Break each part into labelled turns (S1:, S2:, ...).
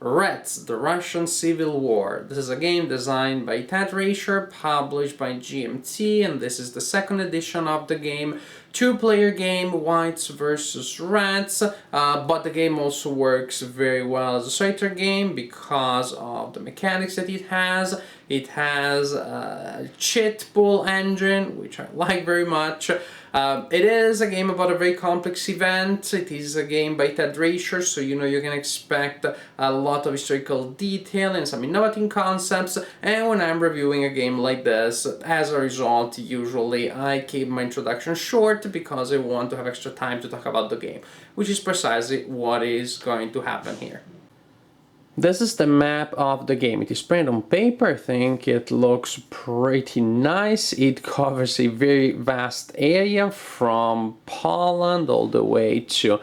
S1: Reds, the Russian Civil War. This is a game designed by Ted Rasher, published by GMT, and this is the second edition of the game. Two-player game, whites versus reds, but the game also works very well as a solitaire game because of the mechanics that it has. It has a cheat pool engine, which I like very much. It is a game about a very complex event. It is a game by Ted Rasher, so you know you can expect a lot of historical detail and some innovative concepts. And when I'm reviewing a game like this, as a result, usually I keep my introduction short because I want to have extra time to talk about the game, which is precisely what is going to happen here. This is the map of the game. It is printed on paper. I think it looks pretty nice. It covers a very vast area from Poland all the way to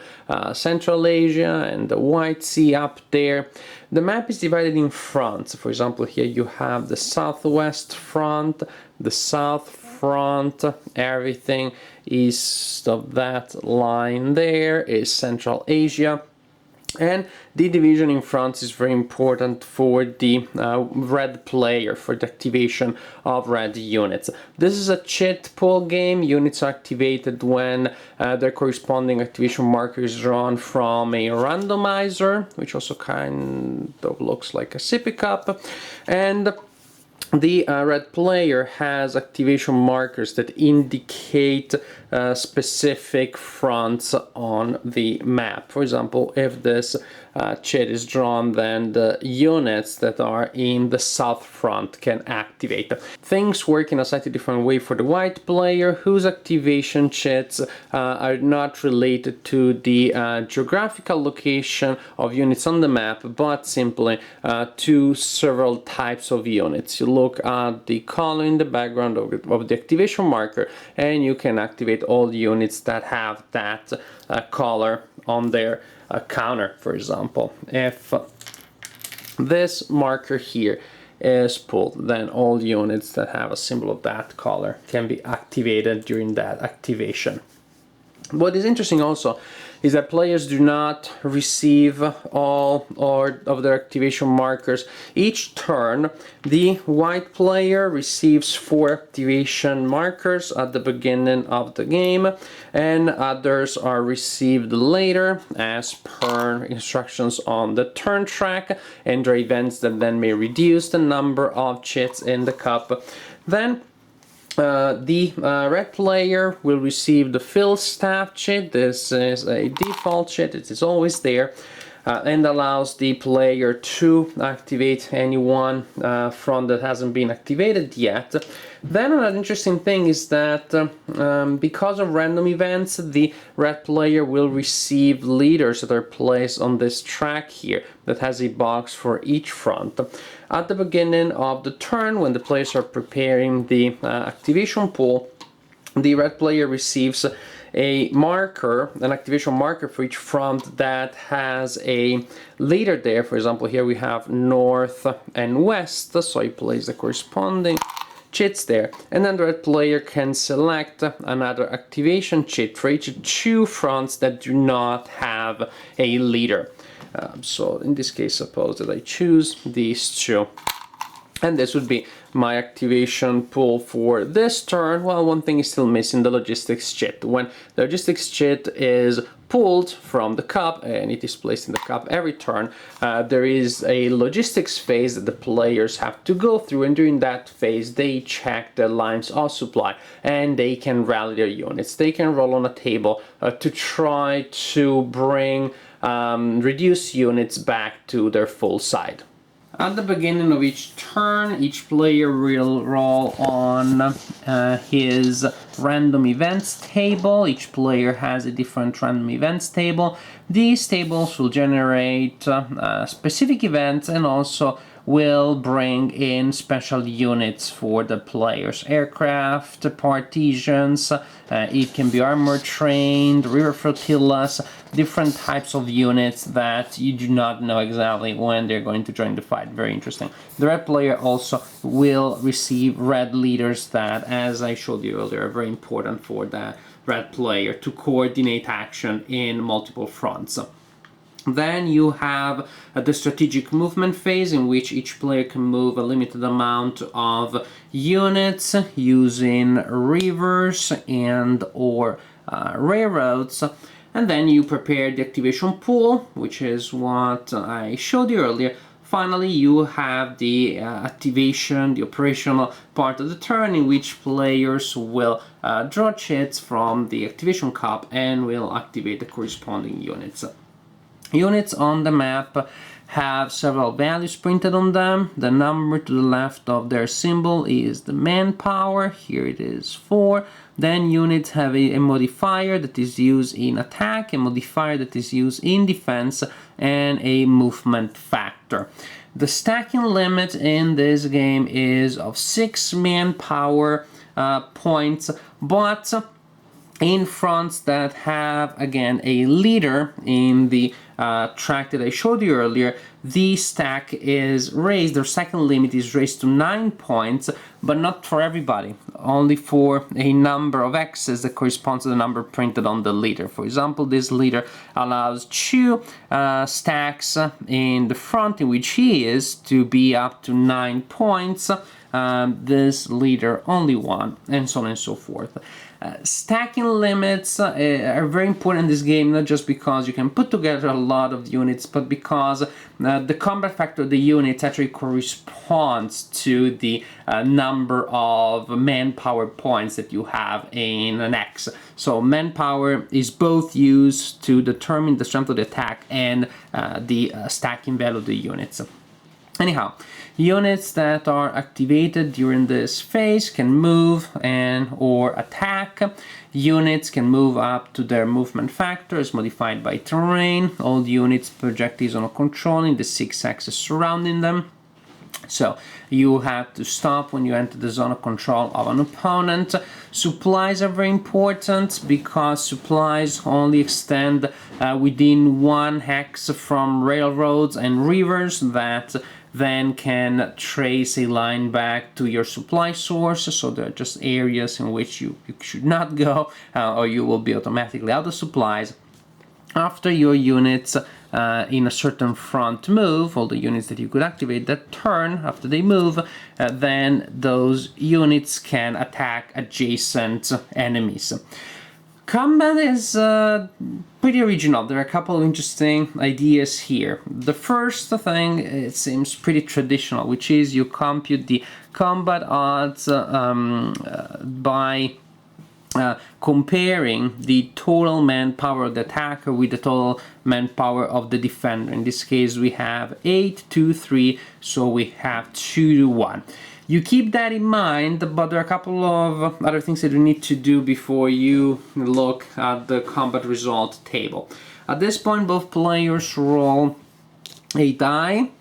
S1: Central Asia and the White Sea up there. The map is divided in fronts. For example, here you have the southwest front, the south front, everything east of that line there is Central Asia. And the division in front is very important for the red player, for the activation of red units. This is a cheat pool game. Units are activated when their corresponding activation marker is drawn from a randomizer, which also kind of looks like a sippy cup. And the red player has activation markers that indicate specific fronts on the map. For example, if this cheat is drawn, then the units that are in the south front can activate. Things work in a slightly different way for the white player, whose activation cheats are not related to the geographical location of units on the map, but simply to several types of units. You look at the color in the background of the activation marker, and you can activate all the units that have that color on their counter. For example, if this marker here is pulled, then all units that have a symbol of that color can be activated during that activation. What is interesting also is that players do not receive all of their activation markers. Each turn, the white player receives 4 activation markers at the beginning of the game, and others are received later as per instructions on the turn track, and there are events that then may reduce the number of cheats in the cup. Then the red player will receive the fill staff cheat. This is a default cheat, it is always there, and allows the player to activate any one front that hasn't been activated yet. Then another interesting thing is that because of random events, the red player will receive leaders that are placed on this track here that has a box for each front. At the beginning of the turn, when the players are preparing the activation pool, the red player receives a marker, an activation marker for each front that has a leader there. For example, here we have north and west, so he plays the corresponding cheats there, and then the red player can select another activation cheat for each 2 fronts that do not have a leader. So in this case, suppose that I choose these 2, and this would be my activation pool for this turn. Well, one thing is still missing, the logistics cheat. When the logistics cheat is pulled from the cup and it is placed in the cup every turn, there is a logistics phase that the players have to go through, and during that phase they check the lines of supply and they can rally their units. They can roll on a table to try to bring reduced units back to their full side. At the beginning of each turn, each player will roll on his random events table. Each player has a different random events table. These tables will generate specific events and also will bring in special units for the players. Aircraft, partisans, it can be armor trained, river flotillas, different types of units that you do not know exactly when they're going to join the fight. Very interesting. The red player also will receive red leaders that, as I showed you earlier, are very important for the red player to coordinate action in multiple fronts. Then you have the strategic movement phase, in which each player can move a limited amount of units using rivers and or railroads. And then you prepare the activation pool, which is what I showed you earlier. Finally, you have the activation, the operational part of the turn, in which players will draw chits from the activation cup and will activate the corresponding units. Units on the map have several values printed on them. The number to the left of their symbol is the manpower. Here it is 4. Then units have a modifier that is used in attack, a modifier that is used in defense, and a movement factor. The stacking limit in this game is of 6 manpower points, but in fronts that have, again, a leader in the track that I showed you earlier, the stack is raised, their second limit is raised to 9 points, but not for everybody, only for a number of X's that corresponds to the number printed on the leader. For example, this leader allows 2 stacks in the front in which he is to be up to 9 points, this leader only 1, and so on and so forth. Stacking limits are very important in this game, not just because you can put together a lot of units, but because the combat factor of the units actually corresponds to the number of manpower points that you have in an X. So manpower is both used to determine the strength of the attack and the stacking value of the units. Anyhow, units that are activated during this phase can move and or attack. Units can move up to their movement factor as modified by terrain. All units projectiles are controlling the 6 axes surrounding them. So you have to stop when you enter the zone of control of an opponent. Supplies are very important because supplies only extend within 1 hex from railroads and rivers that then can trace a line back to your supply source. So there are just areas in which you should not go or you will be automatically out of supplies. After your units in a certain front move, all the units that you could activate that turn after they move, then those units can attack adjacent enemies. Combat is pretty original. There are a couple of interesting ideas here. The first thing, it seems pretty traditional, which is you compute the combat odds by comparing the total manpower of the attacker with the total manpower of the defender. In this case, we have 8 to 3, so we have 2 to 1. You keep that in mind, but there are a couple of other things that you need to do before you look at the combat result table. At this point, both players roll a die,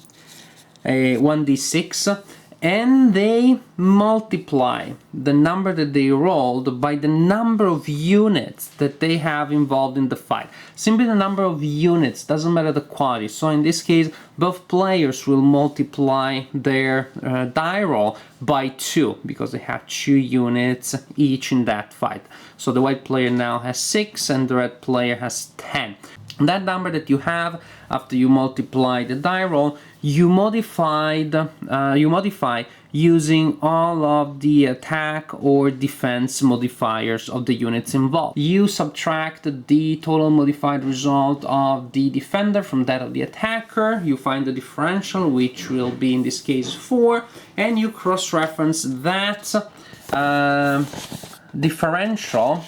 S1: a 1d6, and they multiply the number that they rolled by the number of units that they have involved in the fight. Simply the number of units, doesn't matter the quality. So in this case, both players will multiply their die roll by 2 because they have 2 units each in that fight. So the white player now has 6 and the red player has 10. That number that you have after you multiply the die roll, you modify using all of the attack or defense modifiers of the units involved. You subtract the total modified result of the defender from that of the attacker. You find the differential, which will be in this case 4, and you cross-reference that differential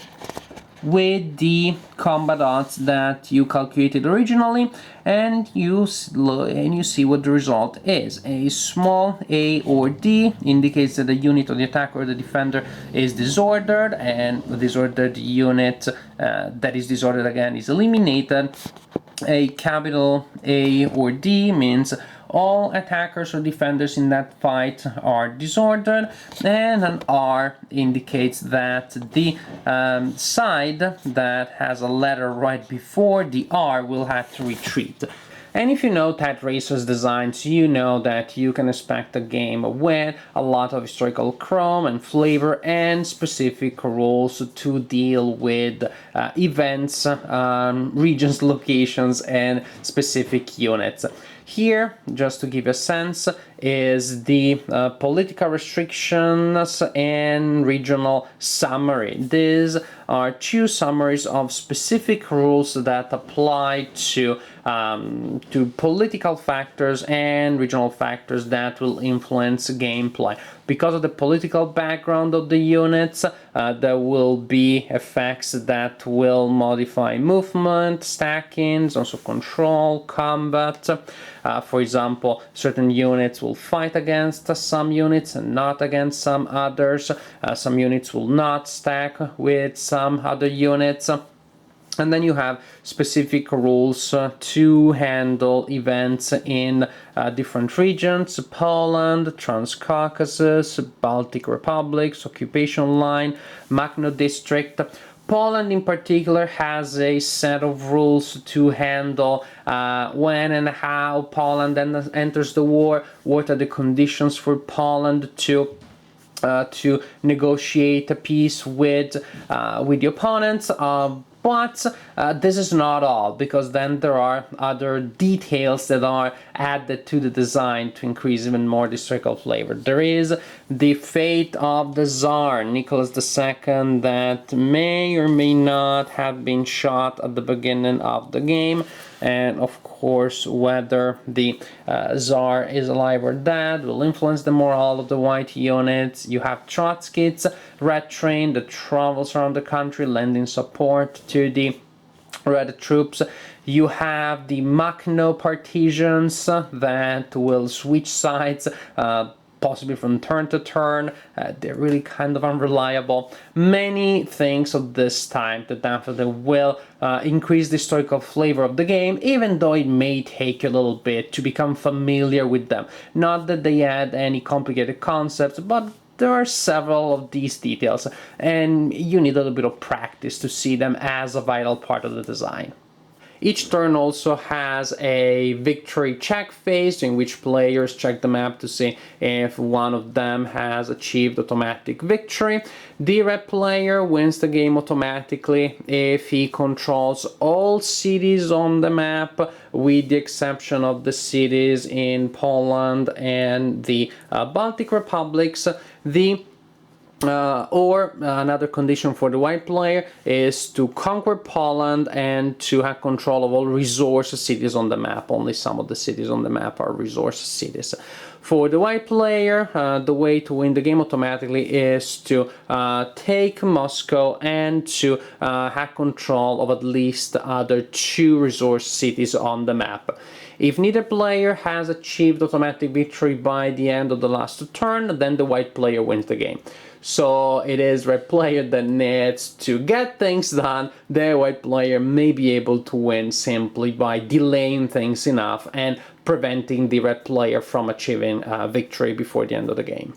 S1: with the combat odds that you calculated originally, and you see what the result is. A small a or d indicates that the unit of the attacker or the defender is disordered, and the disordered unit that is disordered again is eliminated. A capital A or D means all attackers or defenders in that fight are disordered, and an R indicates that the side that has a letter right before the R will have to retreat. And if you know Ted Racer's designs, you know that you can expect a game with a lot of historical chrome and flavor and specific rules to deal with events, regions, locations, and specific units. Here, just to give you a sense, is the political restrictions and regional summary. These are two summaries of specific rules that apply to political factors and regional factors that will influence gameplay. Because of the political background of the units, there will be effects that will modify movement, stacking, also control, combat. For example, certain units will fight against some units and not against some others. Some units will not stack with some other units. And then you have specific rules to handle events in different regions: Poland, Transcaucasus, Baltic republics, occupation line, Magno district. Poland in particular has a set of rules to handle when and how Poland enters the war, what are the conditions for Poland to negotiate a peace with the opponents. But this is not all, because then there are other details that are added to the design to increase even more the historical flavor. There is the fate of the Tsar, Nicholas II, that may or may not have been shot at the beginning of the game. And of course, whether the Tsar is alive or dead will influence the morale of the white units. You have Trotsky's red train that travels around the country, lending support to the red troops. You have the Makhno partisans that will switch sides, possibly from turn to turn. They're really kind of unreliable. Many things of this type that definitely will increase the historical flavor of the game, even though it may take a little bit to become familiar with them. Not that they add any complicated concepts, but there are several of these details, and you need a little bit of practice to see them as a vital part of the design. Each turn also has a victory check phase in which players check the map to see if one of them has achieved automatic victory. The red player wins the game automatically if he controls all cities on the map, with the exception of the cities in Poland and the Baltic republics. Or another condition for the white player is to conquer Poland and to have control of all resource cities on the map. Only some of the cities on the map are resource cities. For the white player, the way to win the game automatically is to take Moscow and to have control of at least the other two resource cities on the map. If neither player has achieved automatic victory by the end of the last turn, then the white player wins the game. So it is red player that needs to get things done. The white player may be able to win simply by delaying things enough and preventing the red player from achieving victory before the end of the game.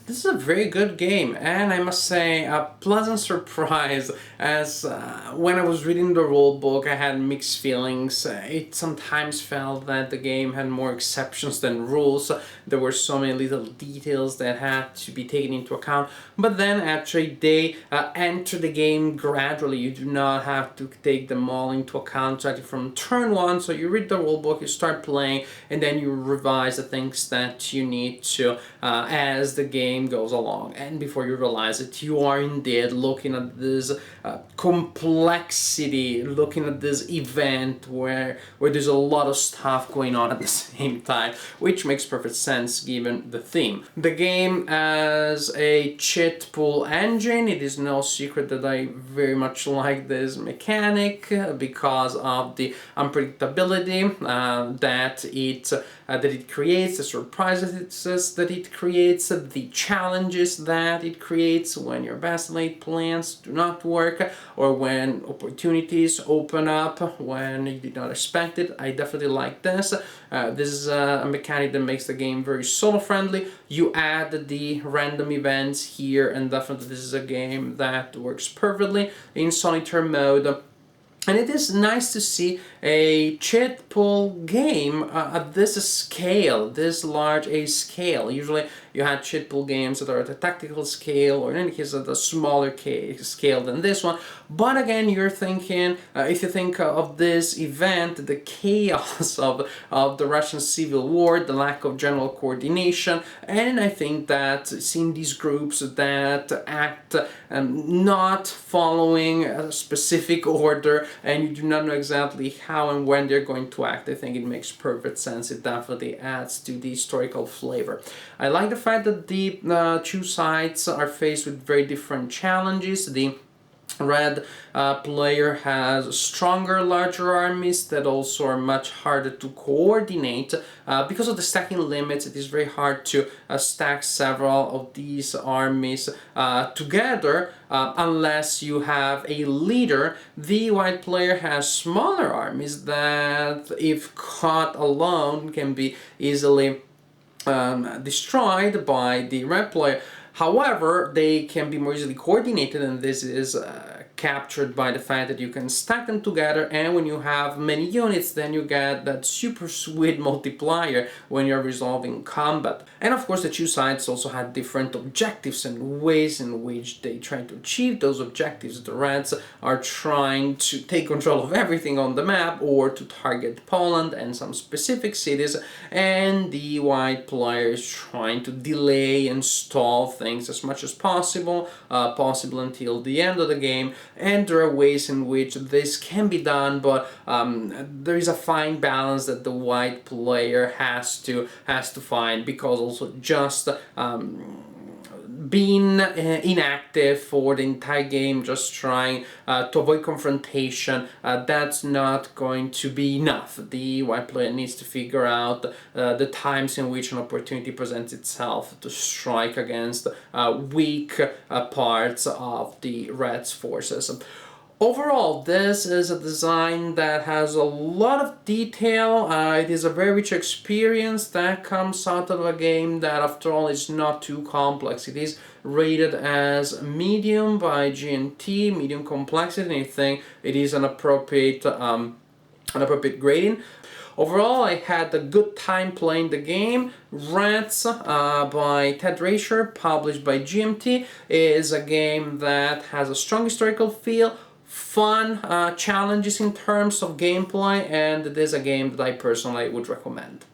S1: This is a very good game, and I must say a pleasant surprise, as when I was reading the rulebook I had mixed feelings. It sometimes felt that the game had more exceptions than rules. There were so many little details that had to be taken into account, but then actually they enter the game gradually. You do not have to take them all into account starting from turn one. So you read the rulebook, you start playing, and then you revise the things that you need to as the game goes along, and before you realize it, you are indeed looking at this complexity, looking at this event where there's a lot of stuff going on at the same time, which makes perfect sense given the theme. The game as a cheat pool engine, it is no secret that I very much like this mechanic because of the unpredictability that it creates, the surprises that it creates, the challenges that it creates when your best laid plans do not work, or when opportunities open up when you did not expect it. I definitely like this. This is a mechanic that makes the game very solo friendly. You add the random events here, and definitely this is a game that works perfectly in solitaire mode. And it is nice to see a chit pull game at this scale, this large a scale. Usually you had chit pull games that are at a tactical scale, or in any case at a smaller scale than this one. But again, you're thinking, if you think of this event, the chaos of the Russian Civil War, the lack of general coordination, and I think that seeing these groups that act not following a specific order, and you do not know exactly how and when they're going to act, I think it makes perfect sense. It definitely adds to the historical flavor. I like the fact that the two sides are faced with very different challenges. The red player has stronger, larger armies that also are much harder to coordinate. Because of the stacking limits, it is very hard to stack several of these armies together unless you have a leader. The white player has smaller armies that, if caught alone, can be easily destroyed by the red player. However, they can be more easily coordinated, and this is captured by the fact that you can stack them together, and when you have many units, then you get that super sweet multiplier when you're resolving combat. And of course, the two sides also had different objectives and ways in which they try to achieve those objectives. The Reds are trying to take control of everything on the map, or to target Poland and some specific cities, and the white player is trying to delay and stall things as much as possible until the end of the game. And there are ways in which this can be done, but there is a fine balance that the white player has to find, because also just being inactive for the entire game, just trying to avoid confrontation, that's not going to be enough. The white player needs to figure out the times in which an opportunity presents itself to strike against weak parts of the red's forces. Overall, this is a design that has a lot of detail. It is a very rich experience that comes out of a game that, after all, is not too complex. It is rated as medium by GNT, medium complexity, and I think it is an appropriate grading. Overall, I had a good time playing the game. Rats by Ted Rasher, published by GMT, is a game that has a strong historical feel, fun challenges in terms of gameplay, and it is a game that I personally would recommend.